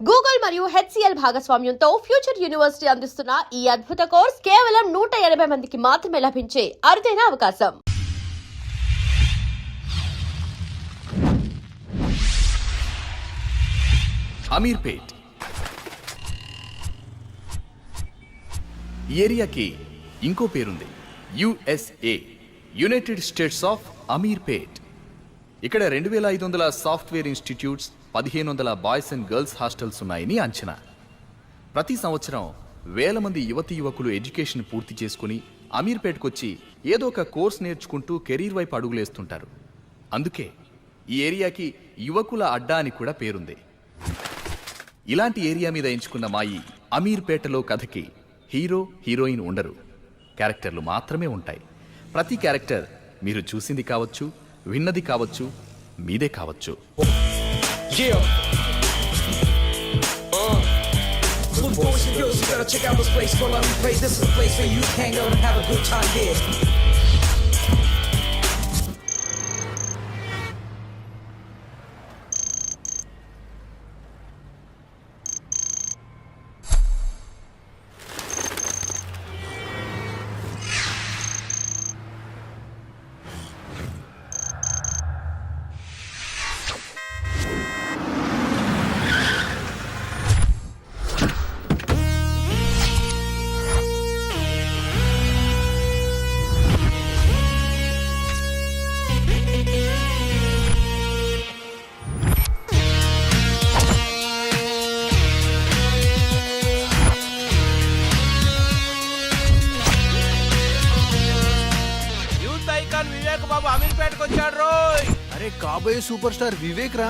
Google మరియు HCL భాగస్వామ్యంతో future university అందిస్తున్న ఈ అద్భుత కోర్స్ కేవలం 180 మందికి మాత్రమే లభించే అరుదైన అవకాశం. అమీర్పేట్ ఈ ఏరియాకి ఇంకో పేరుంది, USA, United states of Ameerpet. ఇక్కడ 2500 software institutes, 1500 boys and girls hostels ఉన్నాయని అంచనా. ప్రతి సంవత్సరం వేల మంది యువతీ యువకులు ఎడ్యుకేషన్ పూర్తి చేసుకుని అమీర్పేట్కు వచ్చి ఏదో ఒక కోర్స్ నేర్చుకుంటూ కెరీర్ వైపు అడుగులేస్తుంటారు. అందుకే ఈ ఏరియాకి యువకుల అడ్డా అని కూడా పేరుంది. ఇలాంటి ఏరియా మీద ఎంచుకున్న మా ఈ అమీర్పేటలో కథకి హీరో హీరోయిన్ ఉండరు, క్యారెక్టర్లు మాత్రమే ఉంటాయి. ప్రతి క్యారెక్టర్ మీరు చూసింది కావచ్చు, విన్నది కావచ్చు, మీదే కావచ్చు. Yeah. Look, boys and girls, you gotta check out this place called Ameerpet. This is a place where you can hang out and have a good time here. అమీర్పేటకు వచ్చాడు రోయ్. అరే కాబోయే సూపర్ స్టార్ వివేక్ రా.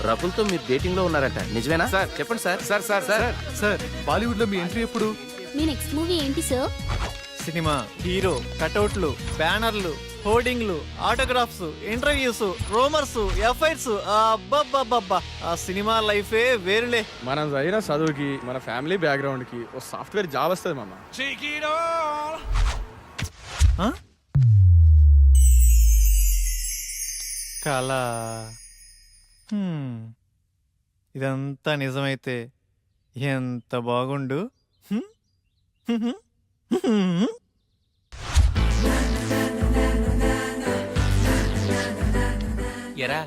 రకుల్తో మీరు డేటింగ్ లో ఉన్నారంట, నిజమేనా? Sir చెప్పండి sir. Sir sir sir sir Bollywood లో మీ ఎంట్రీ ఎప్పుడు? మీ నెక్స్ట్ మూవీ ఏంటి సార్? సినిమా హీరో కటౌట్లు, బ్యానర్లు, హోర్డింగ్లు, ఆటోగ్రాఫ్స్, ఇంటర్వ్యూస్, రోమర్స్, ఎఫ్ఐఆర్స్. అబ్బబ్బబ్బబ్బా, ఆ సినిమా లైఫే వేరులే. మనం చదివిన చదువుకి, మన ఫ్యామిలీ బ్యాక్గ్రౌండ్ కి ఓ సాఫ్ట్వేర్ జాబ్ వస్తుంది మామ. కళ. ఇదంతా నిజమైతే ఎంత బాగుండు. ఎరా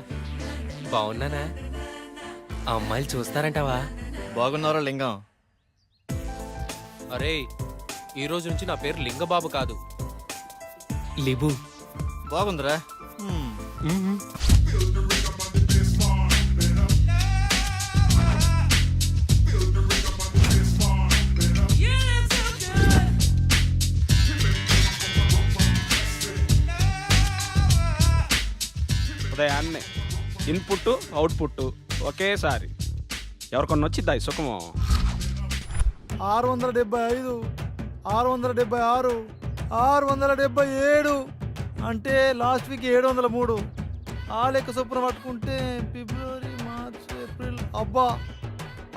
బాగున్నానా? ఆ అమ్మాయిలు చూస్తారంటావా? బాగున్నారా లింగం? అరే ఈ రోజు నుంచి నా పేరు లింగబాబు కాదు, లిబు. బాగుందిరా. ఉదయాన్నే ఇన్పుట్ అవుట్పుట్ ఒకేసారి ఎవరికొన్న వచ్చిద్దా ఈ సుఖము? 675, 676, 677 అంటే లాస్ట్ వీక్ 703. ఆ లెక్క చొప్పున పట్టుకుంటే ఫిబ్రవరి, మార్చ్, ఏప్రిల్, అబ్బా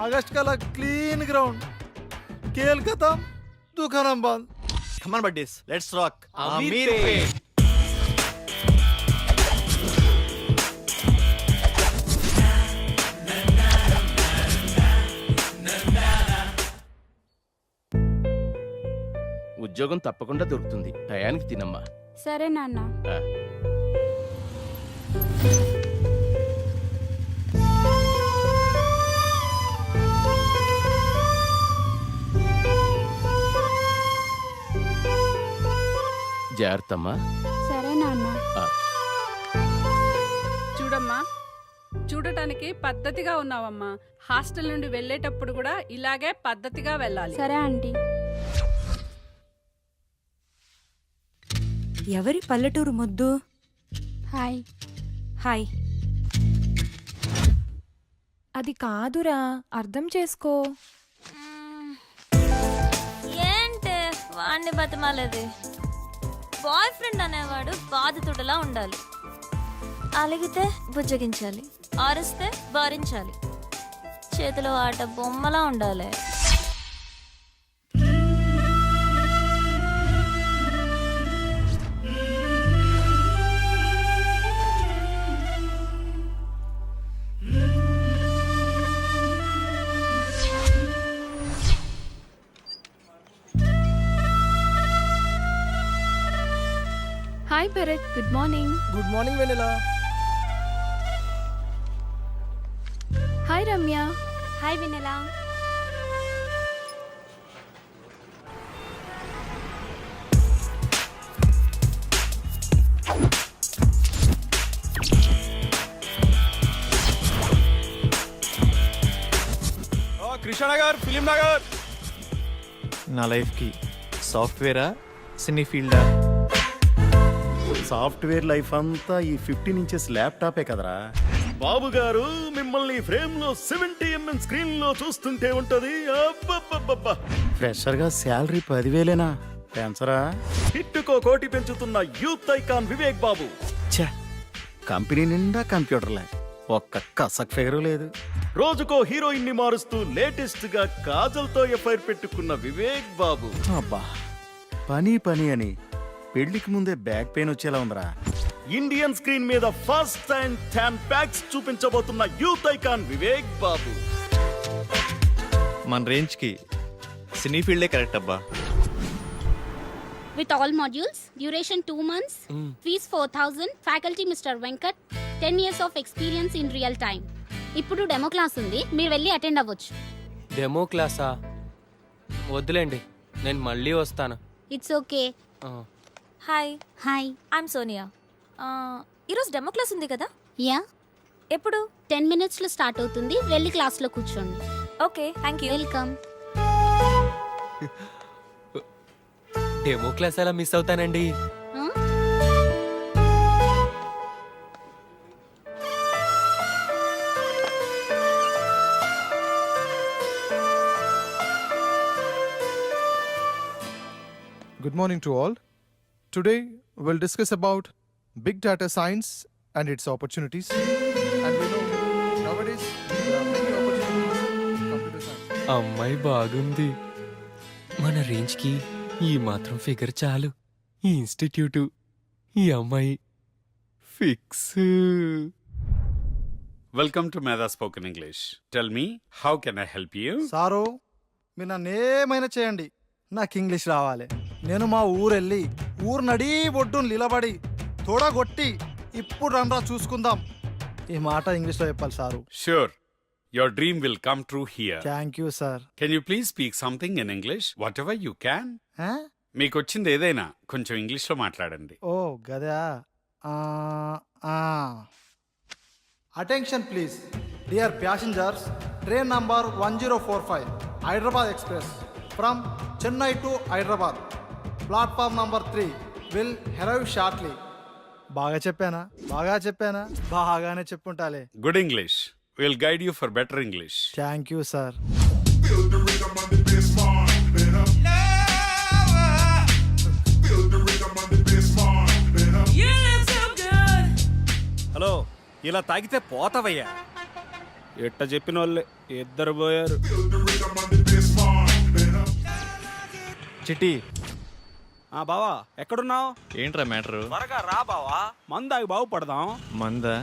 ఆగస్ట్ కల్లా క్లీన్ గ్రౌండ్. కేల్ ఖతం, దుకాణం బంద్. కమాన్ బడ్డీస్, లెట్స్ రాక్. అమీర్పేట్. ఉద్యోగం తప్పకుండా దొరుకుతుంది, టయానికి తినమ్మా. సరే నాన్న. జాగ్రత్తమ్మా. సరే నాన్న. చూడమ్మా, చూడటానికి పద్ధతిగా ఉన్నావమ్మా. హాస్టల్ నుండి వెళ్ళేటప్పుడు కూడా ఇలాగే పద్ధతిగా వెళ్ళాలి. సరే ఆంటీ. ఎవరి పల్లెటూరు ముద్దు? హాయ్. హాయ్. అది కాదురా, అర్థం చేసుకో. ఏంటే వాణ్ణి బతిమాలేది? బాయ్ ఫ్రెండ్ అనేవాడు బాధితుడిలా ఉండాలి. అలిగితే బుజ్జగించాలి, ఆరిస్తే భరించాలి, చేతిలో ఆట బొమ్మలా ఉండాలి. హాయ్ పెరెట్, గుడ్ మార్నింగ్. గుడ్ మార్నింగ్ వెన్నెలా. హాయ్ రమ్య. హాయ్ వినలా. కృష్ణనగర్, ఫిలిం నగర్. నా లైఫ్కి సాఫ్ట్వేరా సినీ ఫీల్డా? సాఫ్ట్వేర్ లైఫ్ అంతా ఈ 15 ఇంచెస్ ల్యాప్టాపే కదరా. బాబు గారు మిమ్మల్ని ఫ్రేమ్ లో 70mm స్క్రీన్ లో చూస్తుంటే ఉంటది. అబ్బబ్బబ్బబ్బా. ఫ్రెషర్ గా శాలరీ 10,000 పెంచరా. హిట్టుకో కోటి పెంచుతున్న యూత్ ఐకాన్ వివేక్ బాబు. ఛే, కంపెనీ నిండా కంప్యూటర్లే, ఒక్క కసక్ ఫిగరు లేదు. రోజుకో హీరోయిన్ ని మారుస్తూ లేటెస్ట్ గా కాజల్ తో ఎఫ్ఐఆర్ పెట్టుకున్న వివేక్ బాబు. అబ్బా, పని పని అని పెళ్లికి ముందే బ్యాక్ పెయిన్ వచ్చేలా ఉందిరా. ఇండియన్ స్క్రీన్ మీద ఫస్ట్ అండ్ 10 ప్యాక్స్ చూపించబోతున్న యూత్ ఐకాన్ వివేక్ బాబు. మన రేంజ్కి సినీ ఫీల్డే కరెక్ట్ అబ్బా. With all modules, duration 2 months, fees 4,000, faculty mister Venkat, 10 years of experience in real time. ఇప్పుడు డెమో క్లాస్ ఉంది, మీరు వెళ్ళి అటెండ్ అవ్వచ్చు. డెమో క్లాసా? వద్దులేండి, నేను మళ్ళీ వస్తాను. It's okay. Hi. Hi, I'm Sonia. ఈరోజు డెమో క్లాస్ ఉంది కదా? యా. ఎప్పుడు? 10 minutesలో స్టార్ట్ అవుతుంది, వెళ్ళి క్లాస్లో కూర్చోండి. Okay, thank you. Welcome. Demo class ఎలా మిస్ అవుతానండి? Good morning to all. Today we'll discuss about big data science and its opportunities. And we know nowadays there are many opportunities in computer science. అమ్మాయి బాగుంది. మన రేంజ్కి ఈ మాత్రం figure చాలు. ఈ ఇన్స్టిట్యూటు, ఈ అమ్మాయి ఫిక్స్. వెల్కమ్ టు మేధా spoken English. Tell me, how can I help you? Sir, మీరు నన్ను ఏమైనా చేయండి, నాకు ఇంగ్లీష్ రావాలి. నేను మా ఊరెళ్ళి ఊరు నడీ ఒడ్డును నిలబడి తోడగొట్టి ఇప్పుడు రండ్రా చూసుకుందాం, ఈ మాట ఇంగ్లీష్లో చెప్పాలి sir. Sure. Your dream will come true here. Thank you sir. Can you please speak something in English? Whatever you can. మీకు వచ్చింది ఏదైనా కొంచెం ఇంగ్లీష్లో మాట్లాడండి. ఓ గదా. Attention please dear passengers, train number 1045 Hyderabad express from Chennai to Hyderabad, platform number 3 will arrive shortly. బాగా చెప్పానా? బాగానే చెప్పుంటాలే. Good English. We'll guide you for better English. Thank you sir. Hello, ఇలా తాగితే పోతావయ్యా. ఎట్ట చెప్పిన వాళ్ళే ఇద్దరు పోయారు. చిట్టి, బావా ఎక్కడున్నావు? ఏంట్రా మ్యాటరు? త్వరగా రా బావా, మందాగి బాగుపడదాం. మందా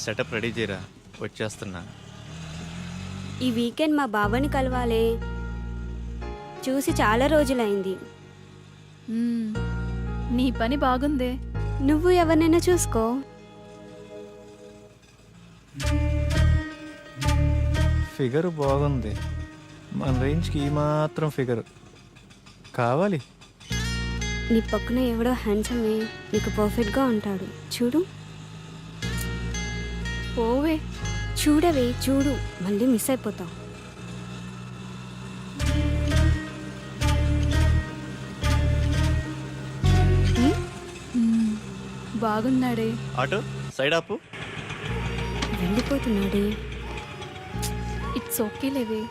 సెటప్ రెడీ చేయరా, వచ్చేస్తున్నా. ఈ వీకెండ్ మా బాబాని కలవాలే, చూసి చాలా రోజులైంది. నీ పని బాగుందే. నువ్వు ఎవరినైనా చూసుకో. ఫిగర్ బాగుంది, మన రేంజ్కి ఈ మాత్రం ఫిగర్ కావాలి. నీ పక్కన ఎవడో హ్యాండ్సమే నీకు పర్ఫెక్ట్గా ఉంటాడు, చూడు. పోవే. చూడవే, చూడు, మళ్ళీ మిస్ అయిపోతావు. బాగున్నాడే. ఆటో సైడ్ ఆపు. వెళ్ళిపోతున్నాడే. ఇట్స్ ఓకే లేవే.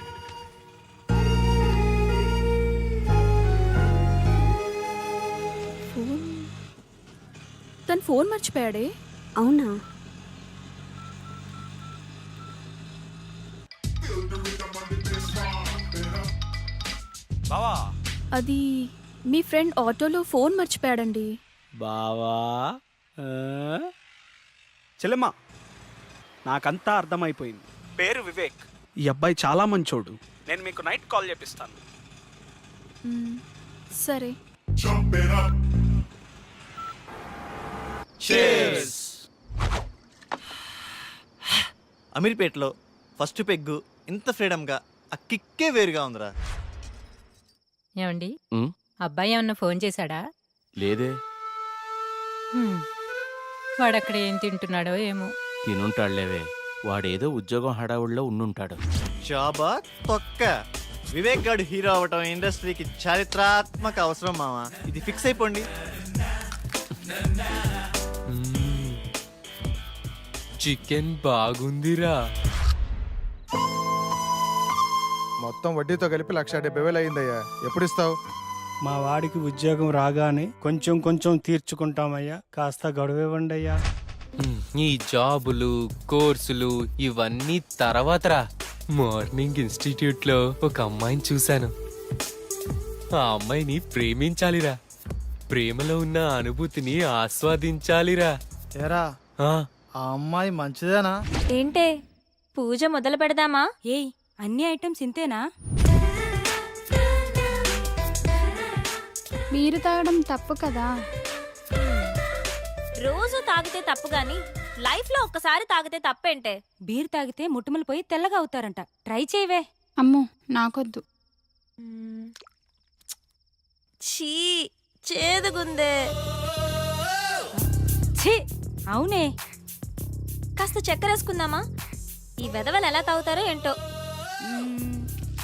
తను ఫోన్ మర్చిపోయాడే. అవునా? బావా, అది మీ ఫ్రెండ్ ఆటోలో ఫోన్ మర్చిపోయాడండి. బావా చెల్లెమ్మ, నాకంతా అర్థమైపోయింది. పేరు వివేక్, ఈ అబ్బాయి చాలా మంచోడు. నేను మీకు నైట్ కాల్ చేపిస్తాను. సరే. అమీర్పేటలో ఫస్ట్ పెగ్గు ఇంత ఫ్రీడమ్గా ఆ కిక్కే వేరుగా ఉందిరా. ఏమండి అబ్బాయి ఏమన్నా ఫోన్ చేశాడా? లేదే. వాడక్కడ ఏం తింటున్నాడో ఏమో. తినుంటాడులేవే, వాడేదో ఉద్యోగం హడావుడిలో ఉండుంటాడు. జాబా తొక్క. వివేక్ గాడు హీరో అవటం ఇండస్ట్రీకి చారిత్రాత్మక అవసరం మావా. ఇది ఫిక్స్ అయిపోండి. చికెన్ బాగుందిరా. మొత్తం వడ్డీతో కలిపి 1,70,000 అయిందయ్యా. ఎప్పుడు ఇస్తావు? మా వాడికి ఉద్యోగం రాగానే కొంచెం కొంచెం తీర్చుకుంటామయ్యా. కాస్త గడువివ్వండి అయ్యా. ఈ జాబులు కోర్సులు ఇవన్నీ తర్వాతరా. మార్నింగ్ ఇన్స్టిట్యూట్లో ఒక అమ్మాయిని చూశాను. ఆ అమ్మాయిని ప్రేమించాలిరా. ప్రేమలో ఉన్న అనుభూతిని ఆస్వాదించాలిరా. ఏరా ఆ, ఆ అమ్మాయి మంచిదేనా? ఏంటే పూజ మొదలు పెడదామా? ఏయ్, అన్ని ఐటమ్స్ ఇంతేనా? మీరు తాగడం తప్పు కదా. రోజు తాగితే తప్పు గాని లైఫ్ లో ఒక్కసారి తాగితే తప్పేంటే? బీర్ తాగితే ముట్టుమలు పోయి తెల్లగా అవుతారంట. ట్రై చేయవే. అమ్మో నాకొద్దు. ఛీ, చేదుగుందే. ఛీ, అవునే. కాస్త చక్కెర వేసుకుందామా? ఈ వెధవలు ఎలా తాగుతారో ఏంటో.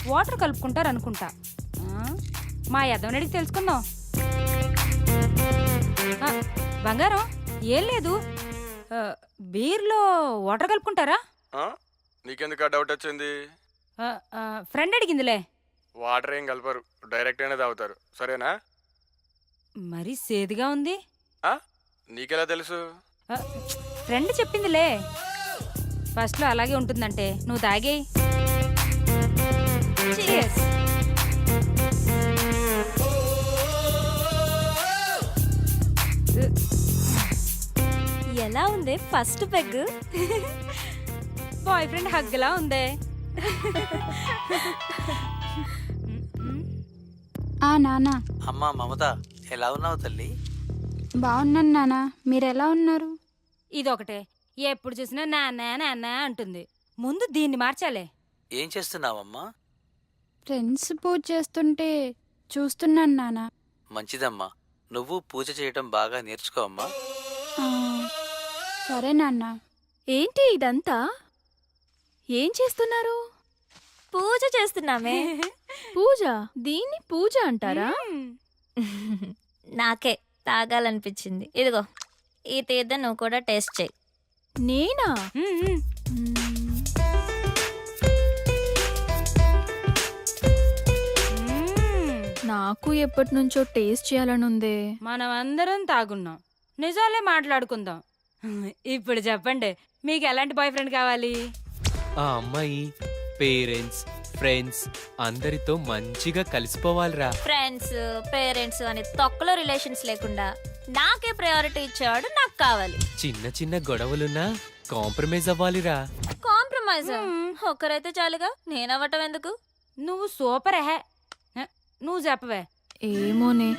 వాటర్ కలుపుకుంటారు అనుకుంటా. మా యదవనడికి తెలుసుకుందాం. ఆ, బంగారం ఏం లేదు. బీర్లో వాటర్ కలుపుకుంటారా? నీకెందుకు డౌట్ వచ్చింది? ఫ్రెండ్ అడిగిందిలే. వాటర్ ఏం కలపరు, డైరెక్ట్ అయినా తాగుతారు. సరేనా? మరి సేదుగా ఉంది. నీకెలా తెలుసు? ఫ్రెండ్ చెప్పిందిలే. ఫస్ట్లో అలాగే ఉంటుందంటే నువ్వు తాగేయి. Cheers. ఎలా ఉంది ఫస్ట్ పెగ్? బాయ్ ఫ్రెండ్ హగ్లా ఉందే. ఆ నాన్న అమ్మా మమత, ఎలా ఉన్నావు తల్లి? బాగున్నాను నాన్న, మీరెలా ఉన్నారు? ఇదొకటే, ఎప్పుడు చూసినా నాన్న నాన్న అంటుంది. ముందు దీన్ని మార్చాలే. ఏం చేస్తున్నావమ్మా? ఫ్రెండ్స్ పూజ చేస్తుంటే చూస్తున్నాను నాన్న. మంచిదమ్మా, నువ్వు పూజ చేయటం బాగా నేర్చుకో అమ్మా. ఆ, సరే నాన్న. ఏంటి ఇదంతా? ఏం చేస్తున్నారు? పూజ చేస్తున్నామే. పూజ? దీన్ని పూజ అంటారా? నాకే తాగాలనిపించింది. ఇదిగో ఈ తీర్థం నువ్వు కూడా టేస్ట్ చేయి. నేనా? నాకు ఎప్పటి నుంచో టేస్ట్ చేయాలని ఉందే. మనం అందరం తాగున్నాం, నిజాలే మాట్లాడుకుందాం. ఇప్పుడు చెప్పండి, మీకు ఎలాంటి బాయ్ ఫ్రెండ్ కావాలి? ఆ అమ్మాయి పేరెంట్స్ ఫ్రెండ్స్ అందరితో మంచిగా కలిసిపోవాలిరా. ఫ్రెండ్స్ పేరెంట్స్ అని తొక్కలో రిలేషన్స్ లేకుండా నాకే ప్రయారిటీ ఇచ్చేవాడు నాకు కావాలి. చిన్న చిన్న గొడవలున్నా కాంప్రమైజ్ అవ్వాలిరా. కాంప్రమైజ్? ఒక్కరైతే చాలుగా, నేనవ్వటం ఎందుకు? నువ్వు సూపర్ హే. నువ్వు చెప్పవే. ఏమోనే,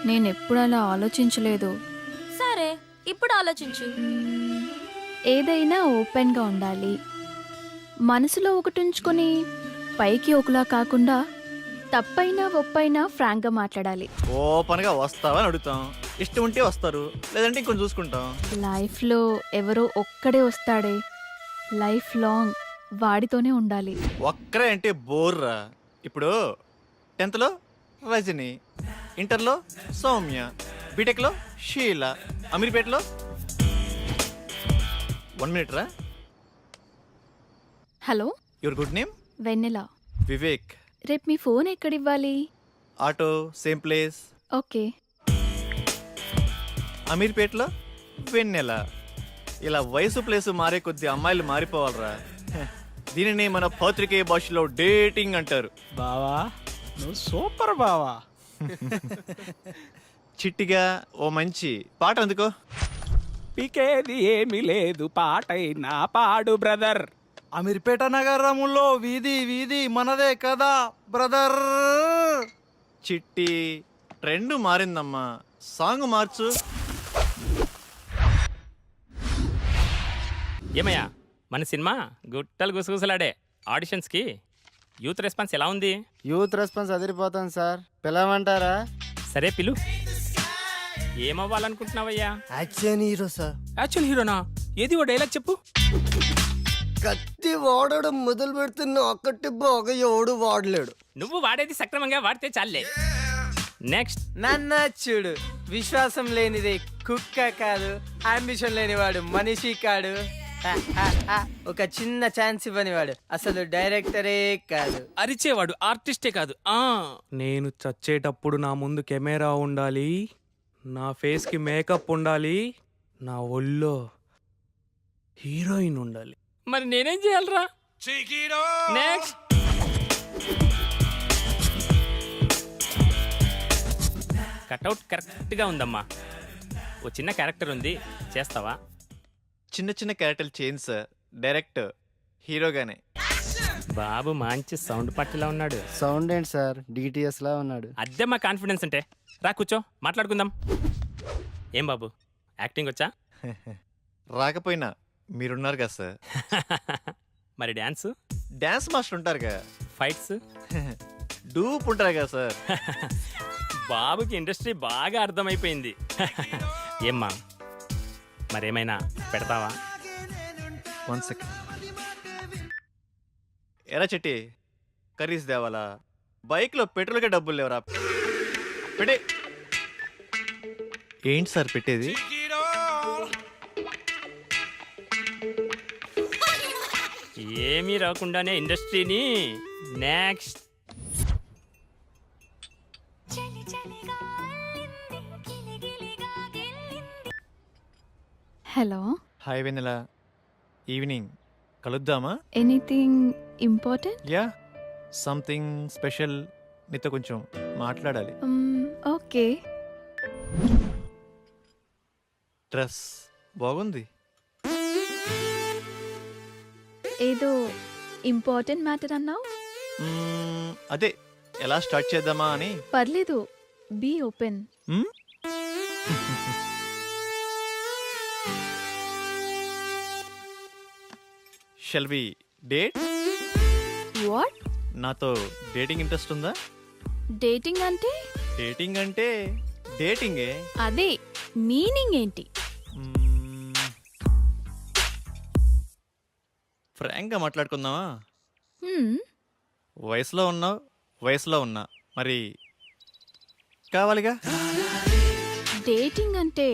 నేనెప్పుడు అలా ఆలోచించలేదు. సరే ఇప్పుడు ఆలోచించు. ఏదైనా ఓపెన్గా ఉండాలి. మనసులో ఒకటి ఉంచుకొని పైకి ఒకలా కాకుండా తప్పైనా ఒప్పైనా ఫ్రాంక్గా మాట్లాడాలి. ఓపెన్గా వస్తావని అడుగుతాం, ఇష్టం ఉంటే వస్తారు, లేదంటే ఇంకొంచెం చూసుకుంటాం. లైఫ్లో ఎవరో ఒక్కడే వస్తాడే, లైఫ్ లాంగ్ వాడితోనే ఉండాలి. ఒక్కరే అంటే బోర్రా. ఇప్పుడు 10th లో రజని, ఇంటర్లో సౌమ్య, బీటెక్లో షీల, అమీర్పేటలో 1 minute రా. Hello, your good name? Vennela. Vivek. రేపు మీ ఫోన్ ఎక్కడివ్వాలి? Auto same place. ఓకే. అమీర్పేటలో వెన్నెల. ఇలా వయసు ప్లేసు మారే కొద్ది అమ్మాయిలు మారిపోవాలరా. దీనిని మన పత్రికే భాషలో డేటింగ్ అంటారు. బావా నువ్వు సూపర్ బావా. చిట్టిగా ఓ మంచి పాట అందుకో. పీకేది ఏమీ లేదు, పాటైనా పాడు బ్రదర్. అమీర్పేట నగరములో వీధి వీధి మనదే కదా బ్రదర్. చిట్టి ట్రెండ్ మారిందమ్మా, సాంగ్ మార్చు. ఏమయ్యా మన సినిమా గుట్టలు గుసగుసలాడే ఆడిషన్స్కి యూత్ రెస్పాన్స్ ఎలా ఉంది? యూత్ రెస్పాన్స్ అదిరిపోతుంది సార్, పిలవమంటారా? సరే పిలు. ఏమవ్వాలనుకుంటున్నావయ్యా? Action hero sir. యాక్షన్ హీరోనా? ఏది ఓ డైలాగ్ చెప్పు. కత్తి వాడడం మొదలు పెడుతున్న ఒక్కటి బాగా ఎవడు వాడలేడు. నువ్వు వాడేది సక్రమంగా వాడితే చాలే. నెక్స్ట్. నన్న చూడు, విశ్వాసం లేనిది కుక్క కాదు, అంబిషన్ లేనివాడు మనిషి కాడు. ఒక చిన్న ఛాన్స్ ఇవ్వనివాడు అసలు డైరెక్టరే కాదు. అరిచేవాడు ఆర్టిస్టే కాదు. నేను చచ్చేటప్పుడు నా ముందు కెమెరా ఉండాలి, నా ఫేస్కి మేకప్ ఉండాలి, నా ఒళ్ళో హీరోయిన్ ఉండాలి. మరి నేనేం చేయాలరా? నెక్స్ట్. కట్అవుట్ కరెక్ట్గా ఉందమ్మా. ఓ చిన్న క్యారెక్టర్ ఉంది, చేస్తావా? చిన్న చిన్న క్యారెక్టర్లు చేయండి సార్, డైరెక్ట్ హీరోగానే. బాబు మంచి సౌండ్ పట్టిలా ఉన్నాడు. సౌండ్ ఏంటి సార్, డిటిఎస్ లా ఉన్నాడు. అదే మా కాన్ఫిడెన్స్ అంటే. రా కూర్చో, మాట్లాడుకుందాం. ఏం బాబు, యాక్టింగ్ వచ్చా? రాకపోయినా మీరున్నారు కదా సార్. మరి డ్యాన్స్? డ్యాన్స్ మాస్టర్ ఉంటారుగా. ఫైట్స్? డూప్ ఉంటారు కదా సార్. బాబుకి ఇండస్ట్రీ బాగా అర్థమైపోయింది. ఏమ్మా, మరేమైనా పెడతావా? 1 సెకండ్. ఎరా చెట్టి, కర్రీస్ తేవాలా? బైక్లో పెట్రోల్కే డబ్బులు లేవరా? పెట్టే. ఏంటి సార్ పెట్టేది? ఏమీ రాకుండానే ఇండస్ట్రీని. Next. Hello. Hi Vennela, evening కలుద్దామా? Anything important? Yeah, something special. నీతో కొంచెం మాట్లాడాలి. ఓకే. డ్రెస్ బాగుంది. ఏదో ఇంపార్టెంట్ మ్యాటర్ అన్నావు. అదే ఎలా స్టార్ట్ చేద్దామా అని. పర్లేదు, be open. Shall we date? What? నాతో డేటింగ్ ఇంట్రెస్ట్ ఉందా? డేటింగ్ అంటే? డేటింగ్ అంటే డేటింగే. అదే మీనింగ్ ఏంటి? ఫ్రాంక్గా మాట్లాడుకుందామా? హ్మ్. వయసులో ఉన్నావు, వయసులో ఉన్నా, మరి కావాలిగా. డేటింగ్ అంటే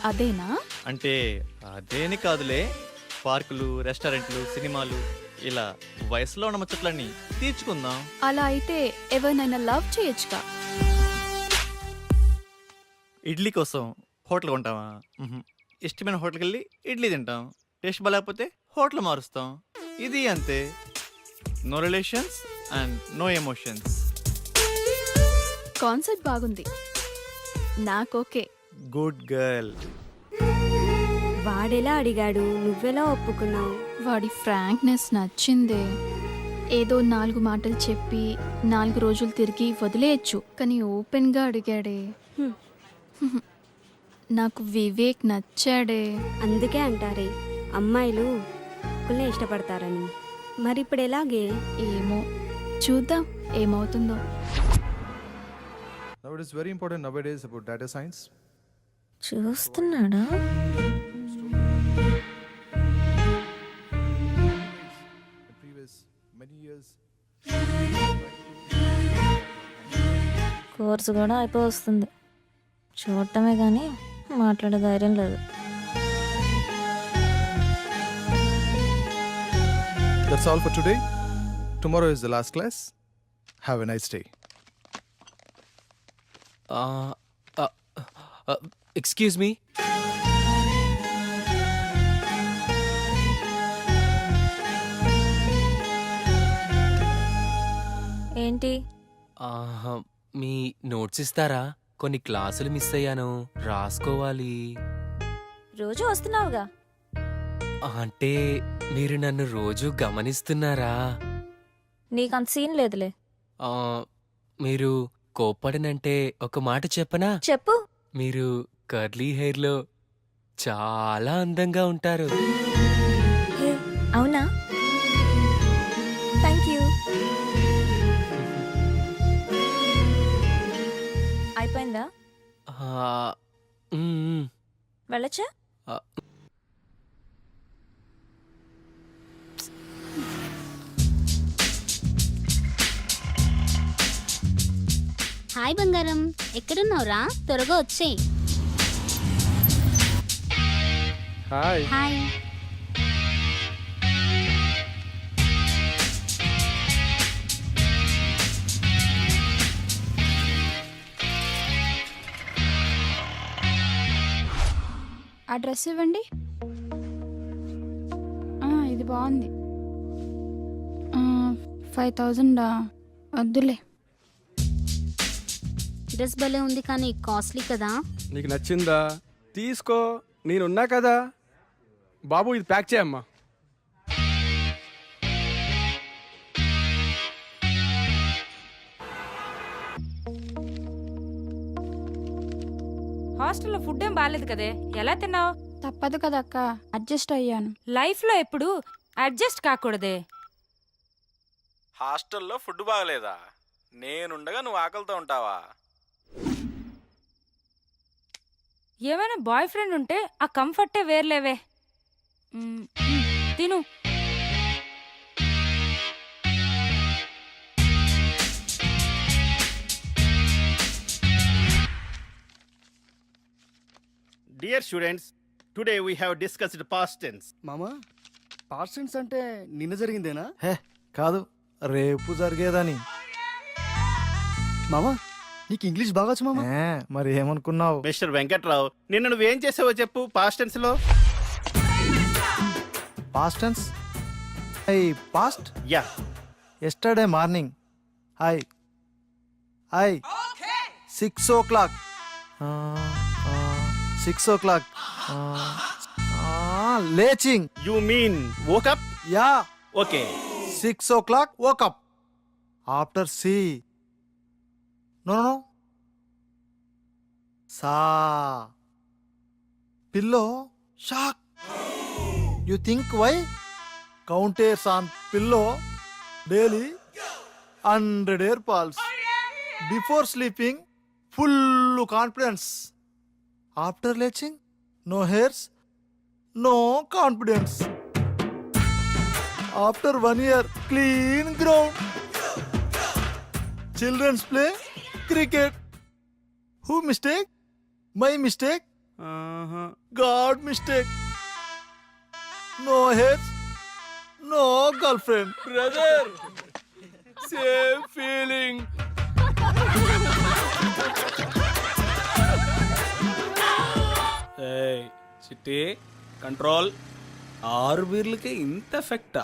అదేనా? అంటే అదేని కాదులే, పార్కులు, రెస్టారెంట్లు, సినిమాలు, ఇలా వయసులో ఉన్న ముచ్చట్లన్నీ తీర్చుకుందాం. అలా అయితే ఎవరినైనా లవ్ చేయొచ్చుగా. ఇడ్లీ కోసం హోటల్ కొంటావా? ఇష్టమైన హోటల్కి వెళ్ళి ఇడ్లీ తింటాం. టేస్ట్ బాగాలేకపోతే హోటల్ మారుస్తాం. ఇది అంతే. No relations and no emotions. Concept బాగుంది, నాకోకే. Good girl. వాడెలా అడిగాడు, నువ్వెలా ఒప్పుకున్నావు? వాడి ఫ్రాంక్నెస్ నచ్చిందే. ఏదో 4 మాటలు చెప్పి 4 రోజులు తిరిగి వదిలేయచ్చు, కానీ ఓపెన్గా అడిగాడే. నాకు వివేక్ నచ్చాడే. అందుకే అంటారే అమ్మాయిలు ఒక్కళ్ళే ఇష్టపడతారని. మరి ఇప్పుడు ఎలాగే? ఏమో, చూద్దాం ఏమవుతుందో. Now it is very important nowadays about data science. చూస్తున్నాడా? In previous many years. Course కూడా అయిపోయి వస్తుంది, చూడటమే కానీ మాట్లాడే ధైర్యం లేదు. That's all for today. Tomorrow is the last class. Have a nice day. Excuse me. ఏంటి? మీ నోట్స్ ఇస్తారా? కొన్ని క్లాసులు మిస్ అయ్యాను, రాసుకోవాలి. రోజు వస్తున్నావుగా. అంటే మీరు నన్ను రోజు గమనిస్తున్నారా? నీకంత సీన్ లేదులే. మీరు కోప్పడనంటే ఒక మాట చెప్పనా? చెప్పు. మీరు కర్లీ హెయిర్లో చాలా అందంగా ఉంటారు. వెళ్ళచ్చా? హాయ్ బంగారం, ఎక్కడున్నావురా? త్వరగా వచ్చేయ్. హాయ్. హాయ్. ఆ డ్రెస్ ఇవ్వండి. ఇది బాగుంది. 5000 వద్దులే. డ్రెస్ భలే ఉంది కానీ కాస్ట్లీ కదా. నీకు నచ్చిందా? తీసుకో, నేనున్నా కదా. బాబు ఇది ప్యాక్ చేయమ్మా. హాస్టల్లో ఫుడ్ ఏం బాగాలేదు కదే, ఎలా తిన్నావు? తప్పదు కదా అక్క, అడ్జస్ట్ అయ్యాను. లైఫ్లో ఎప్పుడు అడ్జస్ట్ కాకూడదే. హాస్టల్లో ఫుడ్ బాగలేదా? నేనుండగా నువ్వు ఆకలితో ఉంటావా? ఏమైనా బాయ్ ఫ్రెండ్ ఉంటే ఆ కంఫర్టే వేర్లేవే. తిను. Dear students, today we have discussed past tense. మామా, పాస్ట్ టెన్స్ అంటే నిన్న జరిగిందేనా? హే కాదు, రేపు జరిగేదని. మామా, నీకు ఇంగ్లీష్ బాగొచ్చు మామా. మరి ఏమనుకున్నావు? మిస్టర్ వెంకట్రావు, నిన్న నువ్వేం చేసావో చెప్పు పాస్ట్ టెన్స్ లో. Past tense. I past. Yeah. Yesterday morning. I 6 o'clock. 6 o'clock. లేచింగ్. You mean woke up? Yeah. Okay. 6 o'clock woke up. After C. No. Sa. Pillow. Shock. You think why? Counters on pillow daily 100 air pulse. Before sleeping, full confidence. After leaching, no hairs, no confidence. After 1 year, clean ground. Children's play cricket. Who mistake? My mistake? God mistake. No hairs, no girlfriend. Brother, same feeling. చిట్టి control. 6 బీర్లకే ఇంత ఎఫెక్టా?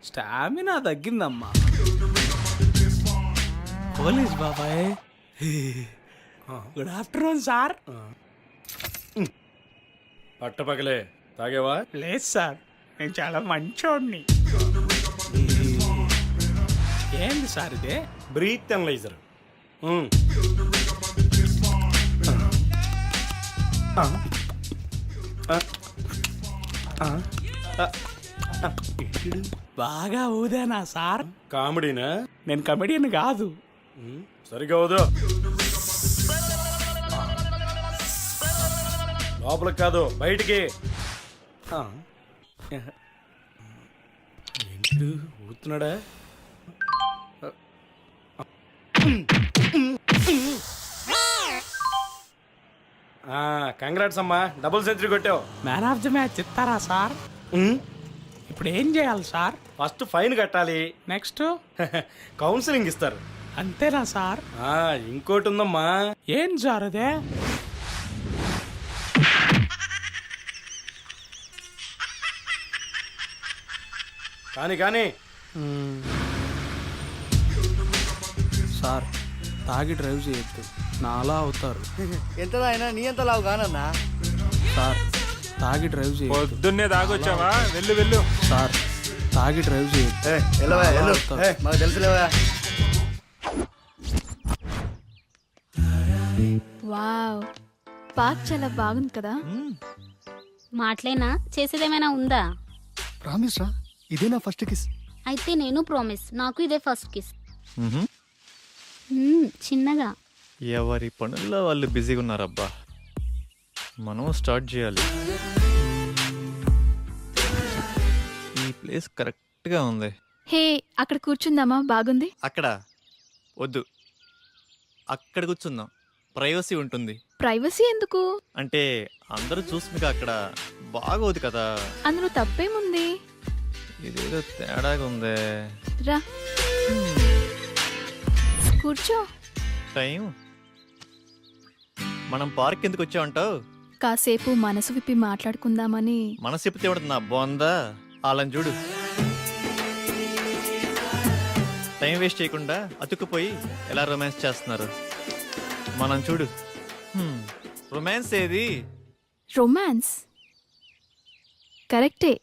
Stamina తగ్గిందమ్మా. Police బాబాయ్, good afternoon sir. పట్టపగలే తాగేవా? లేదు sir, నేను చాలా మంచోడిని. ఏంది sir ఇదే? Breath analyser. బాగా ఊదేనా సార్? కామెడీనా? నేను కమెడియన్ కాదు. సరిగా వదు. లోపలికి కాదు, బయటికి. ఏంటి ఊతున్నాడా? కంగ్రాట్స్ అమ్మా, డబుల్ సెంచరీ కొట్టావు. మ్యాన్ ఆఫ్ ది మ్యాచ్ ఇస్తారా సార్? ఇప్పుడు ఏం చేయాలి సార్? ఫస్ట్ ఫైన్ కట్టాలి, నెక్స్ట్ కౌన్సిలింగ్ ఇస్తారు. అంతేనా సార్? ఇంకోటి ఉందమ్మా. ఏం సార్ అదే? కానీ సార్, తాగి డ్రైవ్ చేయొద్దు, నాలా అవుతారు. ఎంతదా అయినా నీ ఎంత లావు కానన్నా. సార్, తాగి డ్రైవ్ చేయొద్దు. పొద్దున్నే తాగొచ్చావా? వెళ్ళు. సార్, తాగి డ్రైవ్ చేయొద్దు. మాకు తెలుసులేవా. వావ్, పార్క్ చాలా బాగుంది కదా. మాటలేనా, చేసేదేమైనా ఉందా? ప్రామిస్ రా, ఇదే నా ఫస్ట్ కిస్. అయితే నేను ప్రామిస్, నాకు ఇదే ఫస్ట్ కిస్. చిన్నగా. ఎవరి పనుల్లో వాళ్ళు బిజీగా ఉన్నారబ్బా. మనం స్టార్ట్ చేయాలి. ఈ ప్లేస్ కరెక్ట్గా ఉంది. హే అక్కడ కూర్చుందామా? బాగుంది. అక్కడ వద్దు, అక్కడ కూర్చుందాం, ప్రైవసీ ఉంటుంది. ప్రైవసీ ఎందుకు? అంటే అందరూ చూసి మీకు అక్కడ బాగోదు కదా. అందులో తప్పేముంది? ఇదేదో తేడాగా ఉందే. రా కూర్చో. టైం మనం పార్క్ ఎందుకు వచ్చామంటావు? కాసేపు మనసు విప్పి మాట్లాడుకుందామని. మనసు చెప్తే ఏమంటుంది నా బొందా. వాళ్ళని చూడు, టైం వేస్ట్ చేయకుండా అతుక్కుపోయి ఎలా రొమాన్స్ చేస్తున్నారు. మనం చూడు, రొమాన్స్ ఏది? రొమాన్స్ కరెక్టే,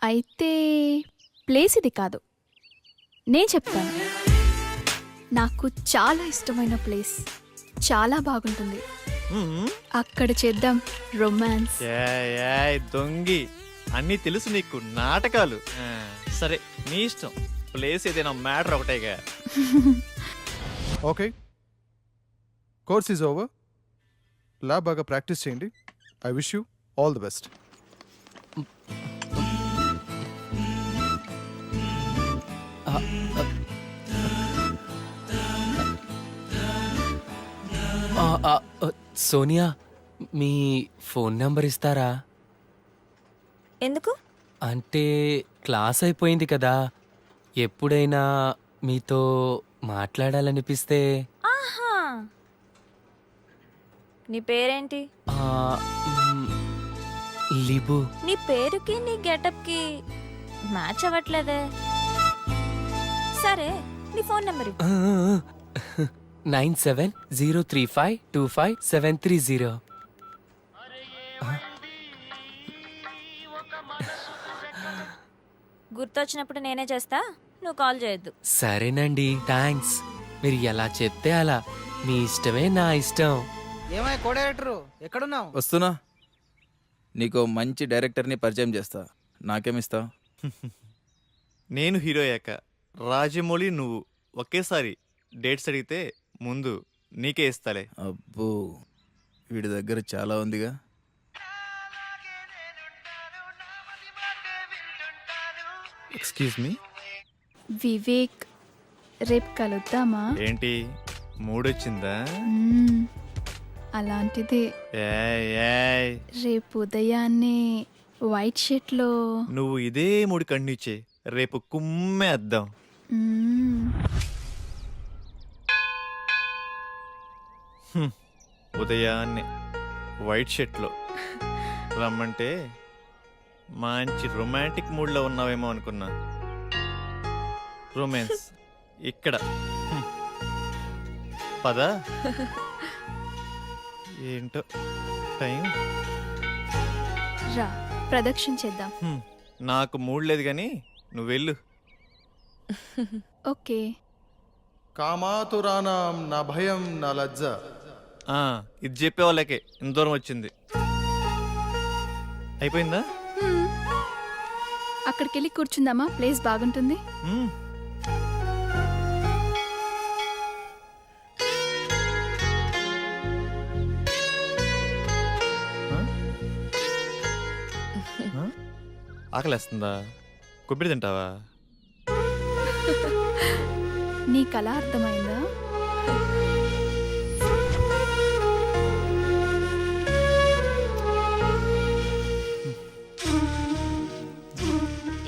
అయితే ప్లేస్ ఇది కాదు. నేను చెప్తాను. నాకు చాలా ఇష్టమైన ప్లేస్, చాలా బాగుంటుంది. అక్కడ చేద్దాం రొమాన్స్. దొంగి, అన్నీ తెలుసు నీకు, నాటకాలు. సరే నీ ఇష్టం, ప్లేస్ ఏదైనా మ్యాటర్ ఒకటేగా. Okay, course is over. Lab బాగా ప్రాక్టీస్ చేయండి. I wish you all the best. Sonia, మీ ఫోన్ నెంబర్ ఇస్తారా? ఎందుకు? అంటే క్లాస్ అయిపోయింది కదా, ఎప్పుడైనా మీతో మాట్లాడాలనిపిస్తే. ఆహా, నీ పేరేంటి? లిబు. నీ పేరుకి నీ గెటప్కి మ్యాచ్ అవ్వట్లేదే. సరే నీ ఫోన్ నెంబర్ 9703525730. గుర్తొచ్చినప్పుడు నేనే చేస్తా, నువ్వు కాల్ చేయొద్దు. సరేనండి, థ్యాంక్స్. మీరు ఎలా చెప్తే అలా, మీ ఇష్టమే నా ఇష్టం. ఏమై కో డైరెక్టరు, ఎక్కడున్నావు? వస్తున్నా. నీకు మంచి డైరెక్టర్ని పరిచయం చేస్తా. నాకేమిస్తావు? నేను హీరో అయ్యాక రాజమౌళి నువ్వు ఒకేసారి డేట్స్ అడిగితే ముందు నీకే ఇస్తాలే. అబ్బో, వీడి దగ్గర చాలా ఉందిగా. ఎక్స్క్యూజ్ మీ వివేక్, రేపు కలుద్దామా? ఏంటి మూడొచ్చిందా? అలాంటిదే. ఏయ్, రేపు ఉదయాన్నే వైట్ షర్ట్లో. నువ్వు ఇదే మూడు కంటిన్యూ చేయి, రేపు కుమ్మేద్దాం. ఉదయాన్నే వైట్ షర్ట్లో రమ్మంటే మంచి రొమాంటిక్ మూడ్లో ఉన్నావేమో అనుకున్నా. రొమాన్స్ ఇక్కడ. పదా ఏంటో టైం. రా ప్రదక్షిణ చేద్దాం. నాకు మూడ్ లేదు కానీ నువ్వు వెళ్ళు. ఓకే. కామాతురానాం నా భయం నా లజ్జ. ఇది చెప్పే వాళ్ళకే ఇంత దూరం వచ్చింది. అయిపోయిందా? అక్కడికి వెళ్ళి కూర్చుందామా? ప్లేస్ బాగుంటుంది. ఆకలేస్తుందా? కొబ్బరి తింటావా? నీ కళ అర్థమైందా?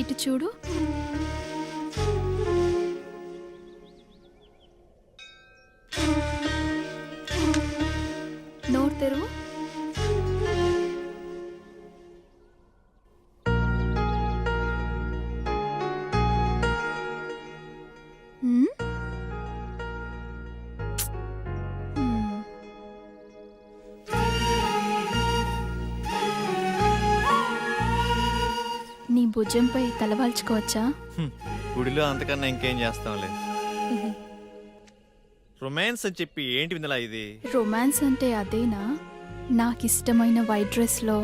ఇటు చూడు. నోరు తెరువు. నీ భుజంపై తలవాల్చుకోవచ్చా? గుడిలో అంతకన్నా ఇంకేం చేస్తాంలే. రొమాన్స్ అని చెప్పి ఏంటి విందలా ఇది? రొమాన్స్ అంటే అదేనా? నాకిష్టమైన వైట్ డ్రెస్లో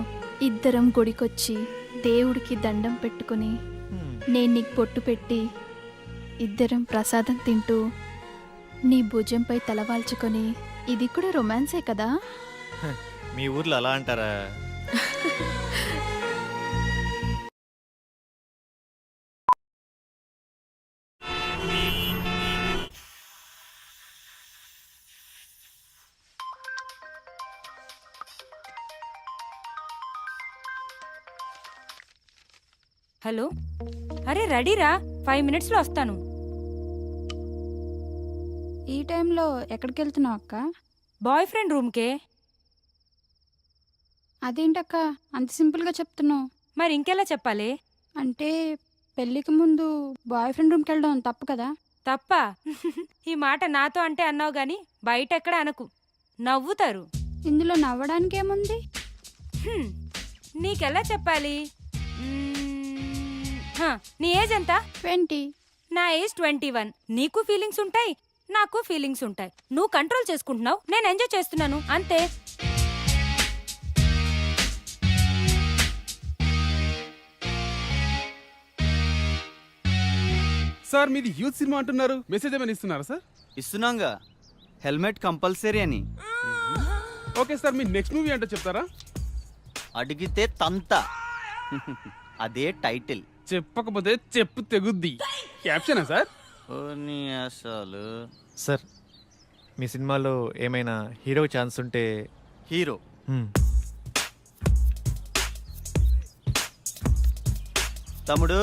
ఇద్దరం గుడికొచ్చి దేవుడికి దండం పెట్టుకుని నేను నీకు పొట్టు పెట్టి ఇద్దరం ప్రసాదం తింటూ నీ భుజంపై తలవాల్చుకొని, ఇది కూడా రొమాన్సే కదా? మీ ఊర్లో అలా అంటారా? హలో, అరే రెడీరా, 5 మినిట్స్లో వస్తాను. ఈ టైంలో ఎక్కడికి వెళ్తున్నావు అక్క? Boy friend రూమ్కే. అదేంటక్క అంత సింపుల్గా చెప్తున్నావు? మరి ఇంకెలా చెప్పాలి? అంటే పెళ్ళికి ముందు బాయ్ ఫ్రెండ్ రూమ్కి వెళ్ళడం తప్పు కదా? తప్ప? ఈ మాట నాతో అంటే అన్నావు గాని బయట ఎక్కడ అనకు, నవ్వుతారు. ఇందులో నవ్వడానికి ఏముంది? హ్మ్, నీకెలా చెప్పాలి? నీ ఏజ్ ఎంత? 20. నా ఏజ్ 21. నీకు ఫీలింగ్స్ ఉంటాయి, నాకు ఫీలింగ్స్ ఉంటాయి. నువ్వు కంట్రోల్ చేసుకుంటున్నావు, నేను ఎంజాయ్ చేస్తున్నాను, అంతే. సార్ మీది యూత్ సినిమా అంటున్నారు, మెసేజ్ ఏమైనా ఇస్తున్నారా సార్? ఇస్తున్నాంగా, హెల్మెట్ కంపల్సరీ అని. ఓకే సార్, మీ నెక్స్ట్ మూవీ అంటే చెప్తారా? అడిగితే తంత. అదే టైటిల్. చెప్పకపోతే చెప్పు తెగుద్ది. క్యాప్షనా సార్? అసలు సార్, మీ సినిమాలో ఏమైనా హీరో ఛాన్స్ ఉంటే. హీరో తమ్ముడు,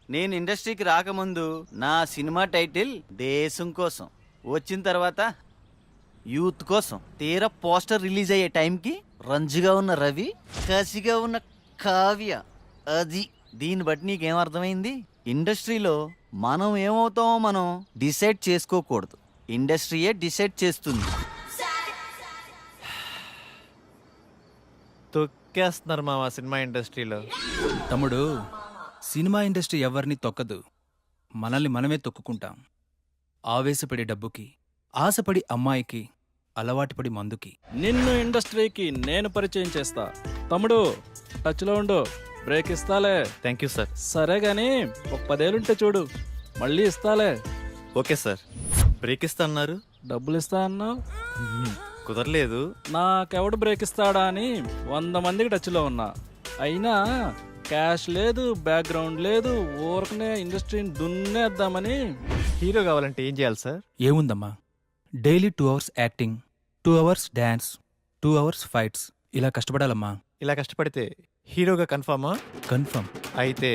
నేను ఇండస్ట్రీకి రాకముందు నా సినిమా టైటిల్ దేశం కోసం, వచ్చిన తర్వాత యూత్ కోసం. తీరా పోస్టర్ రిలీజ్ అయ్యే టైంకి రంజుగా ఉన్న రవి, కసిగా ఉన్న కావ్య. అది దీన్ని బట్టి నీకేం అర్థమైంది? ఇండస్ట్రీలో మనం ఏమవుతామో మనం డిసైడ్ చేసుకోకూడదు, ఇండస్ట్రీయే డిసైడ్ చేస్తుంది. తొక్కేస్తున్నారు మా సినిమా ఇండస్ట్రీలో. తమ్ముడు, సినిమా ఇండస్ట్రీ ఎవరిని తొక్కదు, మనల్ని మనమే తొక్కుకుంటాం. ఆవేశపడి డబ్బుకి, ఆశపడి అమ్మాయికి, అలవాటుపడి మందుకి. నిన్ను ఇండస్ట్రీకి నేను పరిచయం చేస్తా. తమ్ముడు టచ్లో ఉండు, బ్రేక్ ఇస్తాలే. Thank you sir. సరే గాని ఒక 10 ఏళ్ళుంటే చూడు, మళ్ళీ ఇస్తాలే. Okay sir. బ్రేక్ ఇస్తా అన్నారు, డబ్బులు ఇస్తా అన్నావు, కుదరలేదు. నాకెవడు బ్రేక్ ఇస్తాడా అని 100 మందికి టచ్లో ఉన్నా, అయినా క్యాష్ లేదు, బ్యాక్గ్రౌండ్ లేదు, ఊరకనే ఇండస్ట్రీని దున్నేద్దామని. హీరో కావాలంటే ఏం చేయాలి సార్? ఏముందమ్మా, daily 2 hours acting, 2 hours dance, 2 hours fights, ఇలా కష్టపడాలమ్మా. ఇలా కష్టపడితే హీరోగా కన్ఫామా? కన్ఫర్మ్. అయితే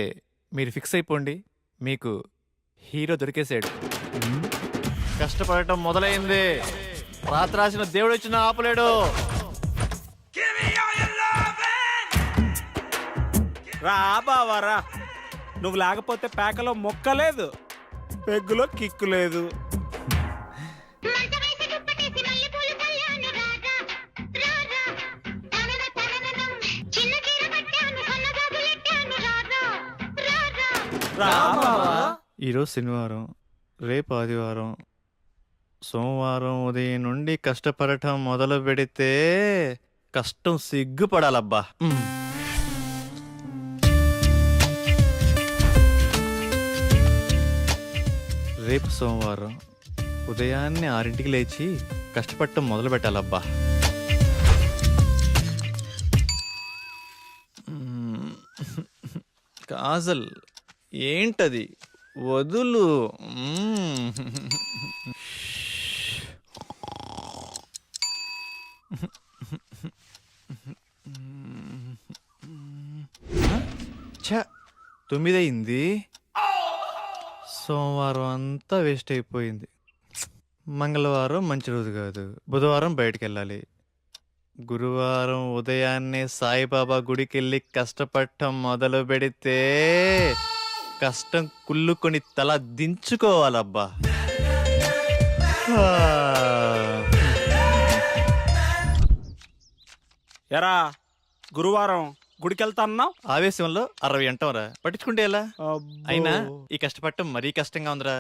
మీరు ఫిక్స్ అయిపోండి, మీకు హీరో దొరికేసాడు. కష్టపడటం మొదలైంది, రాత్రి రాసిన దేవుడు వచ్చిన ఆపలేడు. రా బావా రా, నువ్వు లేకపోతే పేకలో మొక్కలేదు, పెగ్గులో కిక్కు లేదు. ఈరోజు శనివారం, రేపు ఆదివారం, సోమవారం ఉదయం నుండి కష్టపడటం మొదలు పెడితే కష్టం సిగ్గుపడాలబ్బా. రేపు సోమవారం ఉదయాన్నే 6ంటికి లేచి కష్టపడటం మొదలు పెట్టాలబ్బా. కాజల్, ఏంటది? వదులు. ఛ, 9 అయింది. సోమవారం అంతా వేస్ట్ అయిపోయింది. మంగళవారం మంచి రోజు కాదు, బుధవారం బయటికి వెళ్ళాలి. గురువారం ఉదయాన్నే సాయిబాబా గుడికి వెళ్ళి కష్టపడటం మొదలు పెడితే కష్టం కుళ్ళుకొని తల దించుకోవాలబ్బా. ఎరా, గురువారం గుడికి వెళ్తా అన్నావు, ఆవేశంలో 60 అంటాంరా, పట్టించుకుంటే ఎలా? అయినా ఈ కష్టపడటం మరీ కష్టంగా ఉందిరా.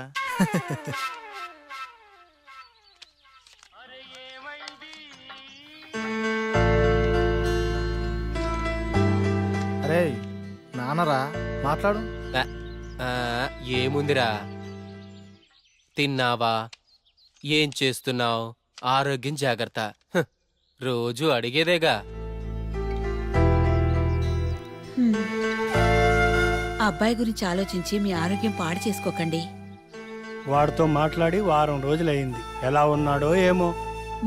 అరే నాన్నరా, మాట్లాడు. ఏముందిరా, తిన్నావా, ఏం చేస్తున్నావు, ఆరోగ్యం జాగ్రత్త. రోజు అడిగేదేగా. అబ్బాయి గురించి ఆలోచించి మీ ఆరోగ్యం పాడు చేసుకోకండి. వాడితో మాట్లాడి వారం రోజులయ్యింది. ఎలా ఉన్నాడో ఏమో.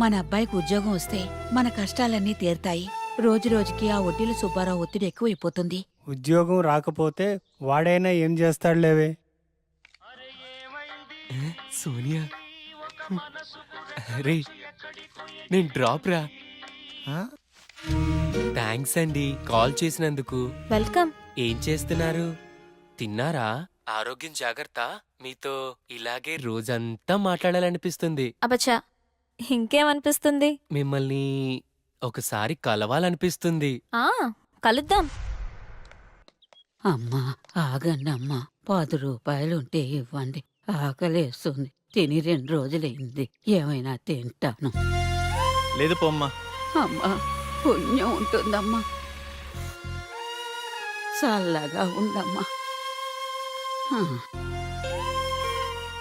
మన అబ్బాయికి ఉద్యోగం వస్తే మన కష్టాలన్నీ తీరుతాయి. రోజు రోజుకి ఆ వడ్డీల సుబ్బారావు ఒత్తిడి ఎక్కువైపోతుంది. ఉద్యోగం రాకపోతే వాడైనా ఏం చేస్తాడులేవే. సోనియా రే, నేను డ్రాప్ రా. థ్యాంక్స్ అండి కాల్ చేసినందుకు. వెల్కమ్. ఏం చేస్తున్నారు? తిన్నారా? ఆరోగ్యం జాగ్రత్త. మీతో ఇలాగే రోజంతా మాట్లాడాలనిపిస్తుంది. అబచ్చా, ఇంకేమనిపిస్తుంది? మిమ్మల్ని ఒకసారి కలవాలనిపిస్తుంది. కలుద్దాం. అమ్మా ఆగండమ్మా, 10 రూపాయలుంటే ఇవ్వండి. ఆకలేస్తుంది. తిని 2 రోజులైంది. ఏమైనా తింటాను. లేదు పోమ్మా. అమ్మా పుణ్యం ఉంటుందమ్మా. చల్లగా ఉండమ్మా.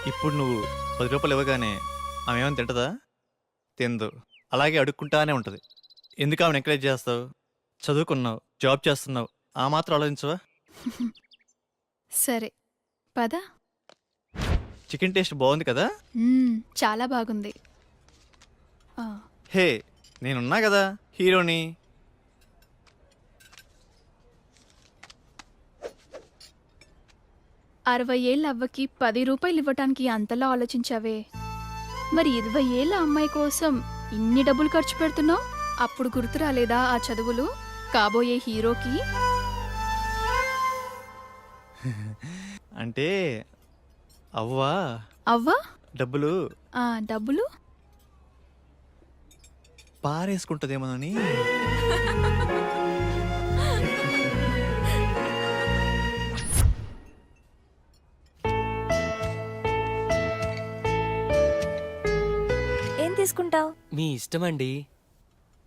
ఇప్పుడు నువ్వు 10 రూపాయలు ఇవ్వగానే ఆమె ఏమైనా తింటదా? తిందు. అలాగే అడుక్కుంటానే ఉంటుంది. ఎందుకు ఆమెను ఎంకరేజ్ చేస్తావు? చదువుకున్నావు, జాబ్ చేస్తున్నావు, ఆ మాత్రం ఆలోచించవా? సరే పద. చికెన్ టేస్ట్ బాగుంది కదా? చాలా బాగుంది. హే, నేనున్నా కదా హీరోని. అరవై ఏళ్ళ అవ్వకి 10 రూపాయలు ఇవ్వటానికి అంతలా ఆలోచించావే. మరి 20 ఏళ్ళ అమ్మాయి కోసం ఇన్ని డబ్బులు ఖర్చు పెడుతున్నావు. అప్పుడు గుర్తు రాలేదా ఆ చదువులు కాబోయే హీరోకి? అంటే అవ్వా అవ్వా డబ్బులు డబ్బులు పారేసుకుంటదేమోనని. ఏం తీసుకుంటావు? మీ ఇష్టమండి.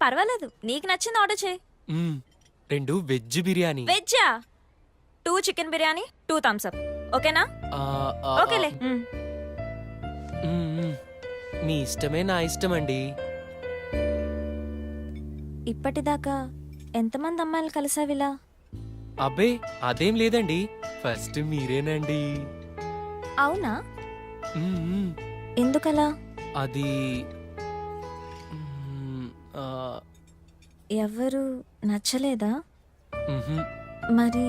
పర్వాలేదు, నీకు నచ్చింది ఆర్డర్ చేయి. 2 వెజ్ బిర్యానీ. వెజ్జా? 2 చికెన్ బిర్యానీ, 2 థమ్స్ అప్. ఓకేనా? ఓకేలే. మీ ఇష్టమే నా ఇష్టమండి. ఇప్పటిదాకా ఎంతమంది అమ్మాయిలు కలిసావిలా? అబ్బే అదేం లేదండి, ఫస్ట్ మీరేనండి. అవునా? ఎందుకలా? అది ఎవరు నచ్చలేదా? మరి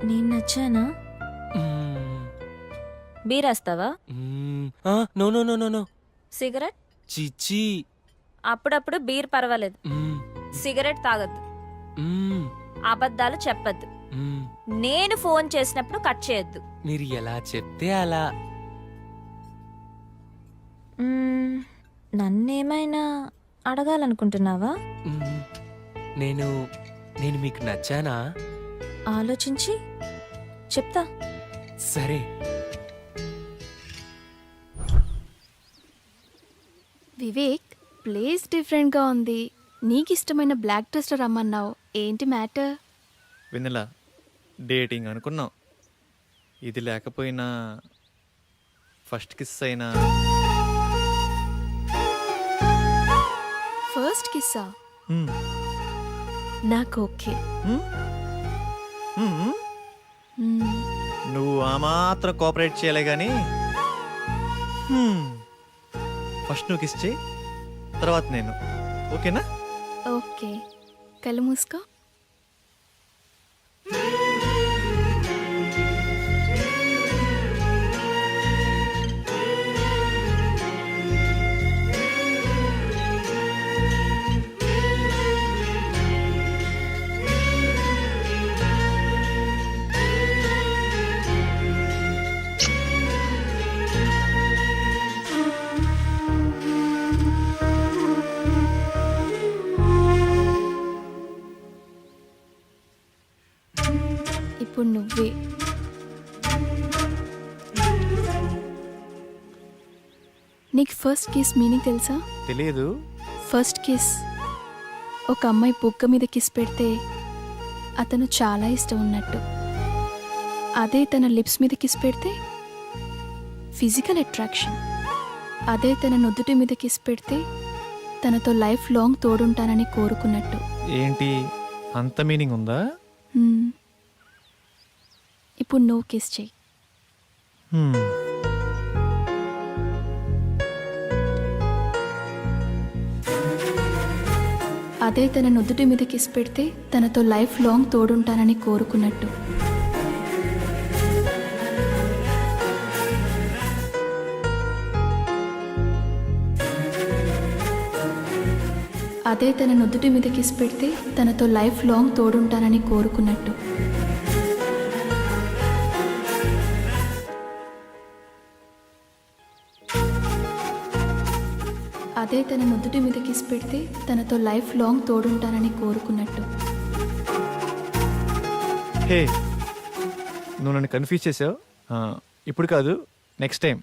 నేను నచ్చానా? బీరేస్తావా? No no no no no. Cigarette? చిచ్చి. అప్పుడప్పుడు బీర్ పర్వాలేదు, సిగరెట్ తాగద్దు. అబద్ధాలు చెప్పద్దు. నేను ఫోన్ చేసినప్పుడు కట్ చేయొద్దు. మీరు ఎలా చెప్తే అలా. నన్నేమైనా అడగాలనుకుంటున్నావా? నేను మీకు నచ్చానా? ఆలోచించి చెప్తా. సరే. వివేక్, ప్లేస్ డిఫరెంట్గా ఉంది. నీకు ఇష్టమైన బ్లాక్ డ్రెస్లో రమ్మన్నావు. ఏంటి మ్యాటర్? వెన్నెలా, డేటింగ్ అనుకున్నాం. ఇది లేకపోయినా ఫస్ట్ కిస్ అయినా. ఫస్ట్ కిస్సా? నాకు ఓకే. నువ్వు ఆ మాత్రం కోఆపరేట్ చేయలే కానీ ఫస్ట్ నువ్వు కిస్ చేయి, తర్వాత నేను. ఓకేనా? ఓకే. కళ్ళు మూసుకో. ఇప్పుడు నువ్వే. నీకు ఫస్ట్ కిస్ మీనింగ్ తెలుసా? తెలియదు. ఫస్ట్ కిస్, ఒక అమ్మాయి బుగ్గ మీద కిస్ పెడితే అతను చాలా ఇష్టం ఉన్నట్టు. అదే తన లిప్స్ మీద కిస్ పెడితే ఫిజికల్ అట్రాక్షన్. అదే తన నుదుటి మీద కిస్ పెడితే తనతో లైఫ్ లాంగ్ తోడుంటానని కోరుకున్నట్టు. ఏంటి అంత మీనింగ్ ఉందా? హ్మ్. ఇప్పుడు నువ్వు కిస్ చెయ్యి. అదే తన నుదుటి మీద కిస్ పెడితే తనతో లైఫ్ లాంగ్ తోడుంటానని కోరుకున్నట్టు. అదే తన నుదుటి మీద కిస్ పెడితే తనతో లైఫ్ లాంగ్ తోడుంటానని కోరుకున్నట్టు. అదే తన నుదుటి మీద కిస్ పెడితే తనతో లైఫ్ లాంగ్ తోడుంటానని కోరుకున్నట్టు. హే, నువ్వు నన్ను కన్ఫ్యూజ్ చేసావు. ఇప్పుడు కాదు, next time.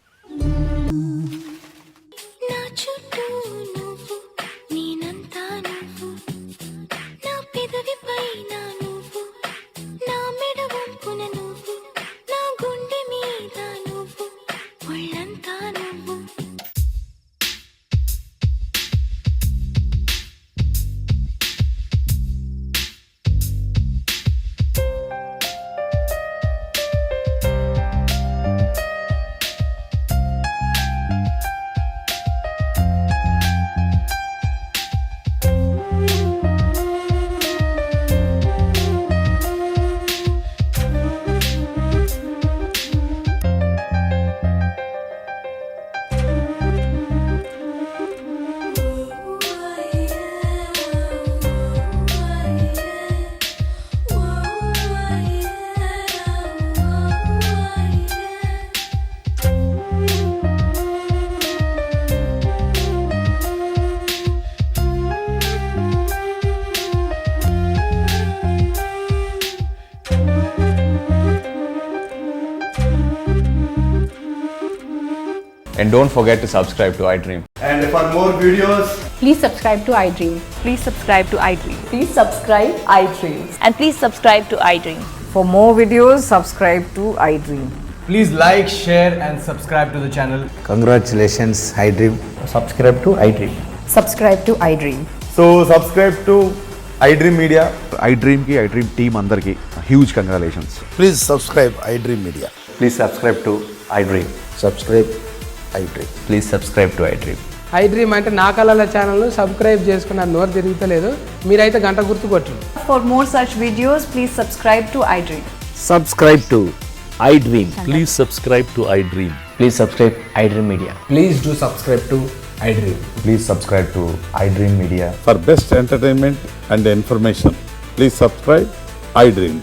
And don't forget to subscribe to iDream. And for more videos, Please subscribe to iDream. Please subscribe to iDream. Please subscribe iDream. And please subscribe to iDream. For more videos, subscribe to iDream. Please like, share, and subscribe to the channel. Congratulations, iDream. Subscribe to iDream. Subscribe to iDream. so subscribe to iDream Media. iDream ki iDream team andarki huge congratulations. Please subscribe iDream Media. Please subscribe to iDream. Subscribe iDream. Please subscribe to iDream. iDream అంటే నా కళల channel subscribe చేసుకున్న నోరు తిరుగుతలేదు. మీరైతే గంట గుర్తు కొట్టండి. For more such videos, please subscribe to iDream. Subscribe to iDream. Please subscribe to iDream. Please subscribe iDream Media. Please do subscribe to iDream. Please subscribe to iDream Media. For best entertainment and information, please subscribe iDream.